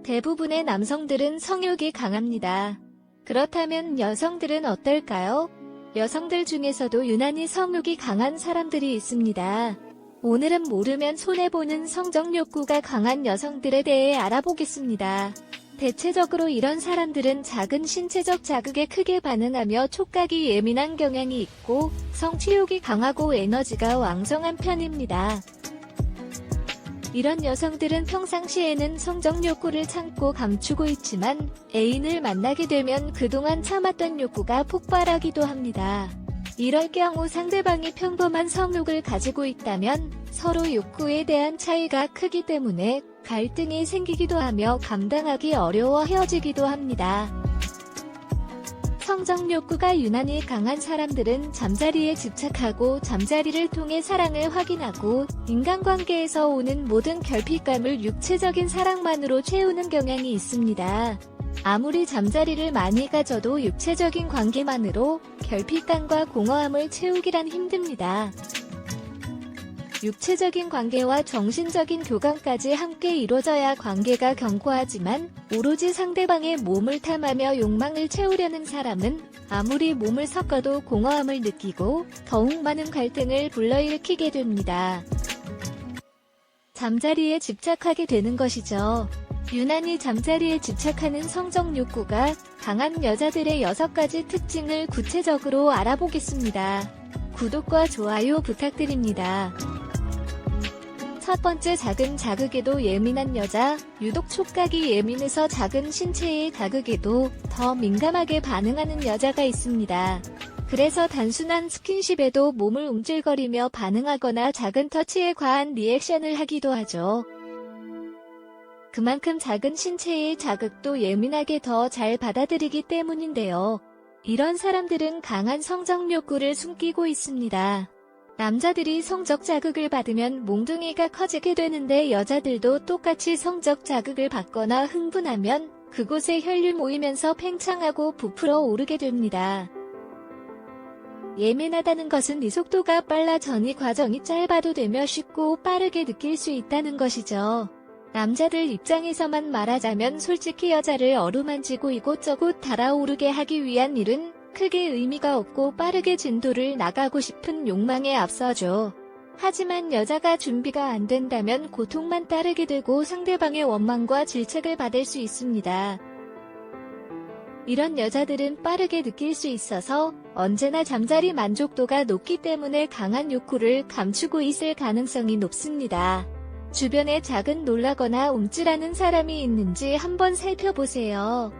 대부분의 남성들은 성욕이 강합니다. 그렇다면 여성들은 어떨까요? 여성들 중에서도 유난히 성욕이 강한 사람들이 있습니다. 오늘은 모르면 손해보는 성적 욕구가 강한 여성들에 대해 알아보겠습니다. 대체적으로 이런 사람들은 작은 신체적 자극에 크게 반응하며 촉각이 예민한 경향이 있고 성취욕이 강하고 에너지가 왕성한 편입니다. 이런 여성들은 평상시에는 성적 욕구를 참고 감추고 있지만 애인을 만나게 되면 그동안 참았던 욕구가 폭발하기도 합니다. 이럴 경우 상대방이 평범한 성욕을 가지고 있다면 서로 욕구에 대한 차이가 크기 때문에 갈등이 생기기도 하며 감당하기 어려워 헤어지기도 합니다. 성적 욕구가 유난히 강한 사람들은 잠자리에 집착하고 잠자리를 통해 사랑을 확인하고 인간관계에서 오는 모든 결핍감을 육체적인 사랑만으로 채우는 경향이 있습니다. 아무리 잠자리를 많이 가져도 육체적인 관계만으로 결핍감과 공허함을 채우기란 힘듭니다. 육체적인 관계와 정신적인 교감까지 함께 이루어져야 관계가 견고하지만 오로지 상대방의 몸을 탐하며 욕망을 채우려는 사람은 아무리 몸을 섞어도 공허함을 느끼고 더욱 많은 갈등을 불러일으키게 됩니다. 잠자리에 집착하게 되는 것이죠. 유난히 잠자리에 집착하는 성적 욕구가 강한 여자들의 6가지 특징을 구체적으로 알아보겠습니다. 구독과 좋아요 부탁드립니다. 첫 번째, 작은 자극에도 예민한 여자. 유독 촉각이 예민해서 작은 신체의 자극에도 더 민감하게 반응하는 여자가 있습니다. 그래서 단순한 스킨십에도 몸을 움찔거리며 반응하거나 작은 터치에 과한 리액션을 하기도 하죠. 그만큼 작은 신체의 자극도 예민하게 더 잘 받아들이기 때문인데요. 이런 사람들은 강한 성적 욕구를 숨기고 있습니다. 남자들이 성적 자극을 받으면 몽둥이가 커지게 되는데 여자들도 똑같이 성적 자극을 받거나 흥분하면 그곳에 혈류 모이면서 팽창하고 부풀어 오르게 됩니다. 예민하다는 것은 이 속도가 빨라 전이 과정이 짧아도 되며 쉽고 빠르게 느낄 수 있다는 것이죠. 남자들 입장에서만 말하자면 솔직히 여자를 어루만지고 이곳저곳 달아오르게 하기 위한 일은 크게 의미가 없고 빠르게 진도를 나가고 싶은 욕망에 앞서죠. 하지만 여자가 준비가 안 된다면 고통만 따르게 되고 상대방의 원망과 질책을 받을 수 있습니다. 이런 여자들은 빠르게 느낄 수 있어서 언제나 잠자리 만족도가 높기 때문에 강한 욕구를 감추고 있을 가능성이 높습니다. 주변에 작은 놀라거나 움찔하는 사람이 있는지 한번 살펴보세요.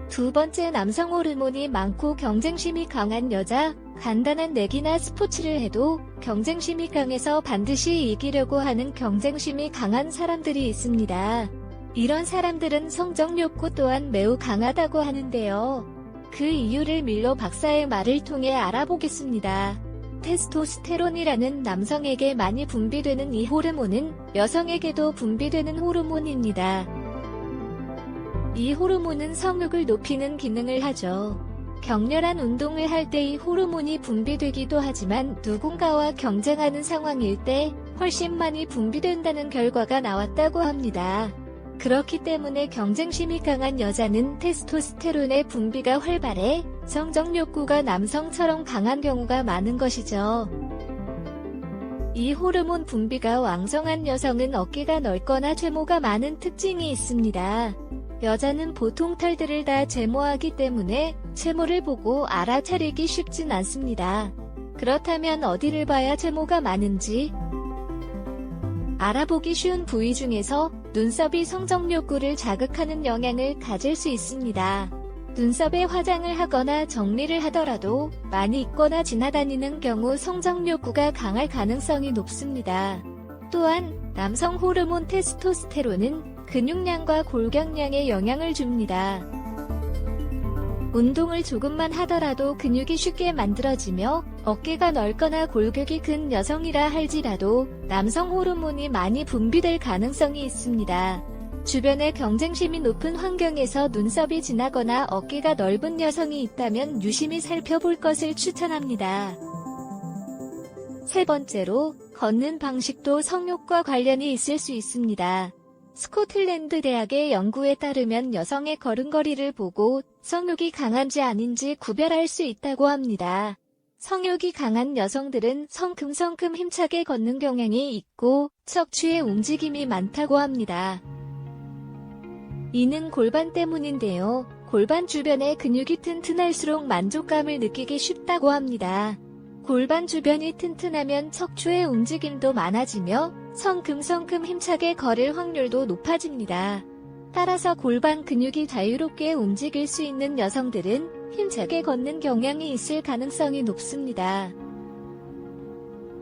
두 번째, 남성 호르몬이 많고 경쟁심이 강한 여자. 간단한 내기나 스포츠를 해도 경쟁심이 강해서 반드시 이기려고 하는 경쟁심이 강한 사람들이 있습니다. 이런 사람들은 성적 욕구 또한 매우 강하다고 하는데요. 그 이유를 밀로 박사의 말을 통해 알아보겠습니다. 테스토스테론이라는 남성에게 많이 분비되는 이 호르몬은 여성에게도 분비되는 호르몬입니다. 이 호르몬은 성욕을 높이는 기능을 하죠. 격렬한 운동을 할 때 이 호르몬이 분비되기도 하지만 누군가와 경쟁하는 상황일 때 훨씬 많이 분비된다는 결과가 나왔다고 합니다. 그렇기 때문에 경쟁심이 강한 여자는 테스토스테론의 분비가 활발해 성적 욕구가 남성처럼 강한 경우가 많은 것이죠. 이 호르몬 분비가 왕성한 여성은 어깨가 넓거나 채모가 많은 특징이 있습니다. 여자는 보통 털들을 다 제모하기 때문에 채모를 보고 알아차리기 쉽진 않습니다. 그렇다면 어디를 봐야 채모가 많은지 알아보기 쉬운 부위 중에서 눈썹이 성적 욕구를 자극하는 영향을 가질 수 있습니다. 눈썹에 화장을 하거나 정리를 하더라도 많이 있거나 지나다니는 경우 성적 욕구가 강할 가능성이 높습니다. 또한 남성 호르몬 테스토스테론은 근육량과 골격량에 영향을 줍니다. 운동을 조금만 하더라도 근육이 쉽게 만들어지며 어깨가 넓거나 골격이 큰 여성이라 할지라도 남성 호르몬이 많이 분비될 가능성이 있습니다. 주변에 경쟁심이 높은 환경에서 눈썹이 진하거나 어깨가 넓은 여성이 있다면 유심히 살펴볼 것을 추천합니다. 세 번째로, 걷는 방식도 성욕과 관련이 있을 수 있습니다. 스코틀랜드 대학의 연구에 따르면 여성의 걸음걸이를 보고 성욕이 강한지 아닌지 구별할 수 있다고 합니다. 성욕이 강한 여성들은 성큼성큼 힘차게 걷는 경향이 있고 척추의 움직임이 많다고 합니다. 이는 골반 때문인데요. 골반 주변의 근육이 튼튼할수록 만족감을 느끼기 쉽다고 합니다. 골반 주변이 튼튼하면 척추의 움직임도 많아지며 성큼성큼 힘차게 걸을 확률도 높아집니다. 따라서 골반 근육이 자유롭게 움직일 수 있는 여성들은 힘차게 걷는 경향이 있을 가능성이 높습니다.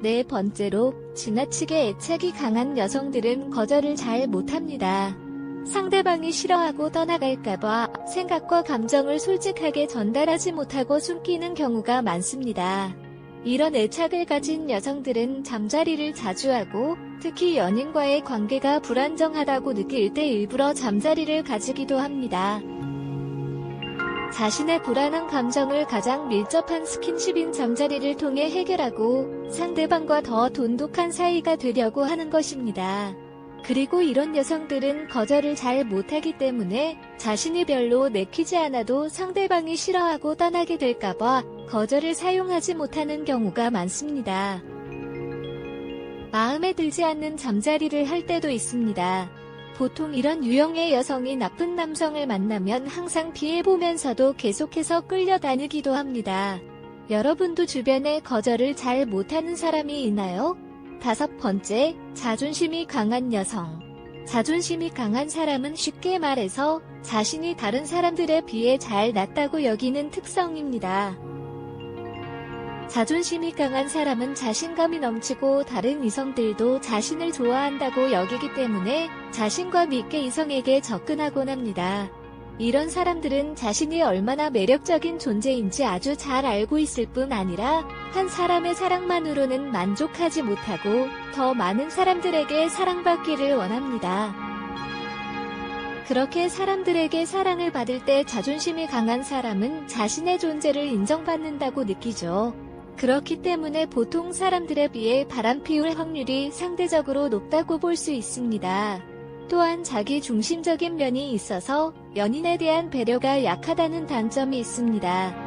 네 번째로, 지나치게 애착이 강한 여성들은 거절을 잘 못합니다. 상대방이 싫어하고 떠나갈까봐 생각과 감정을 솔직하게 전달하지 못하고 숨기는 경우가 많습니다. 이런 애착을 가진 여성들은 잠자리를 자주 하고 특히 연인과의 관계가 불안정하다고 느낄 때 일부러 잠자리를 가지기도 합니다. 자신의 불안한 감정을 가장 밀접한 스킨십인 잠자리를 통해 해결하고 상대방과 더 돈독한 사이가 되려고 하는 것입니다. 그리고 이런 여성들은 거절을 잘 못하기 때문에 자신이 별로 내키지 않아도 상대방이 싫어하고 떠나게 될까봐 거절을 사용하지 못하는 경우가 많습니다. 마음에 들지 않는 잠자리를 할 때도 있습니다. 보통 이런 유형의 여성이 나쁜 남성을 만나면 항상 피해보면서도 계속해서 끌려다니기도 합니다. 여러분도 주변에 거절을 잘 못하는 사람이 있나요? 다섯 번째, 자존심이 강한 여성. 자존심이 강한 사람은 쉽게 말해서 자신이 다른 사람들에 비해 잘났다고 여기는 특성입니다. 자존심이 강한 사람은 자신감이 넘치고 다른 이성들도 자신을 좋아한다고 여기기 때문에 자신과 믿게 이성에게 접근하곤 합니다. 이런 사람들은 자신이 얼마나 매력적인 존재인지 아주 잘 알고 있을 뿐 아니라 한 사람의 사랑만으로는 만족하지 못하고 더 많은 사람들에게 사랑받기를 원합니다. 그렇게 사람들에게 사랑을 받을 때 자존심이 강한 사람은 자신의 존재를 인정받는다고 느끼죠. 그렇기 때문에 보통 사람들에 비해 바람피울 확률이 상대적으로 높다고 볼 수 있습니다. 또한 자기 중심적인 면이 있어서 연인에 대한 배려가 약하다는 단점이 있습니다.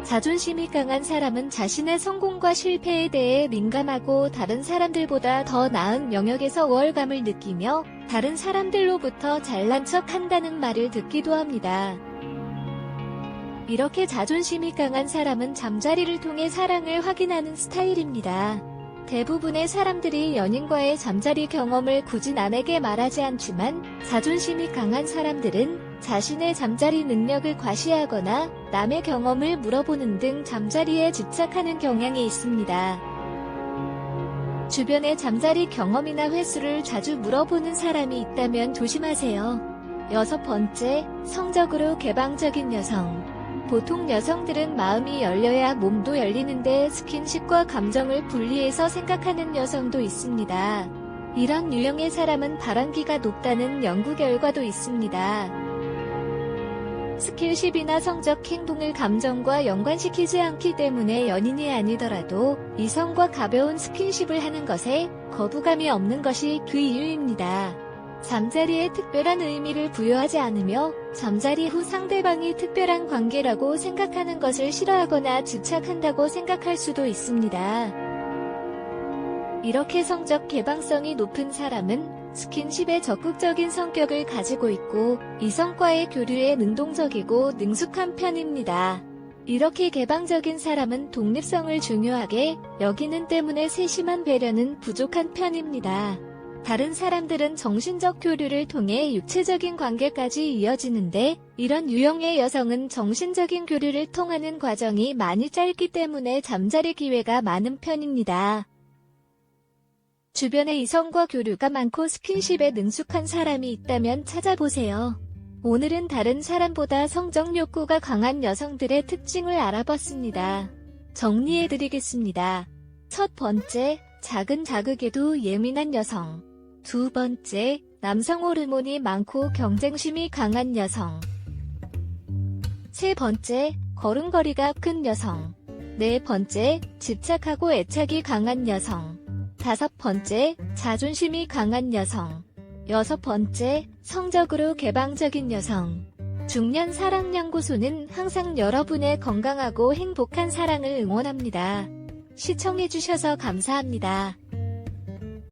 자존심이 강한 사람은 자신의 성공과 실패에 대해 민감하고 다른 사람들보다 더 나은 영역에서 우월감을 느끼며 다른 사람들로부터 잘난 척 한다는 말을 듣기도 합니다. 이렇게 자존심이 강한 사람은 잠자리를 통해 사랑을 확인하는 스타일입니다. 대부분의 사람들이 연인과의 잠자리 경험을 굳이 남에게 말하지 않지만 자존심이 강한 사람들은 자신의 잠자리 능력을 과시하거나 남의 경험을 물어보는 등 잠자리에 집착하는 경향이 있습니다. 주변에 잠자리 경험이나 횟수를 자주 물어보는 사람이 있다면 조심하세요. 여섯 번째, 성적으로 개방적인 여성. 보통 여성들은 마음이 열려야 몸도 열리는데 스킨십과 감정을 분리해서 생각하는 여성도 있습니다. 이런 유형의 사람은 바람기가 높다는 연구 결과도 있습니다. 스킨십이나 성적 행동을 감정과 연관시키지 않기 때문에 연인이 아니더라도 이성과 가벼운 스킨십을 하는 것에 거부감이 없는 것이 그 이유입니다. 잠자리에 특별한 의미를 부여하지 않으며 잠자리 후 상대방이 특별한 관계라고 생각하는 것을 싫어하거나 집착한다고 생각할 수도 있습니다. 이렇게 성적 개방성이 높은 사람은 스킨십에 적극적인 성격을 가지고 있고 이성과의 교류에 능동적이고 능숙한 편입니다. 이렇게 개방적인 사람은 독립성을 중요하게 여기는 때문에 세심한 배려는 부족한 편입니다. 다른 사람들은 정신적 교류를 통해 육체적인 관계까지 이어지는데 이런 유형의 여성은 정신적인 교류를 통하는 과정이 많이 짧기 때문에 잠자리 기회가 많은 편입니다. 주변에 이성과 교류가 많고 스킨십에 능숙한 사람이 있다면 찾아보세요. 오늘은 다른 사람보다 성적 욕구가 강한 여성들의 특징을 알아봤습니다. 정리해드리겠습니다. 첫 번째, 작은 자극에도 예민한 여성. 두 번째, 남성 호르몬이 많고 경쟁심이 강한 여성. 세 번째, 걸음걸이가 큰 여성. 네 번째, 집착하고 애착이 강한 여성. 다섯 번째, 자존심이 강한 여성. 6번째, 성적으로 개방적인 여성. 중년 사랑연구소는 항상 여러분의 건강하고 행복한 사랑을 응원합니다. 시청해주셔서 감사합니다.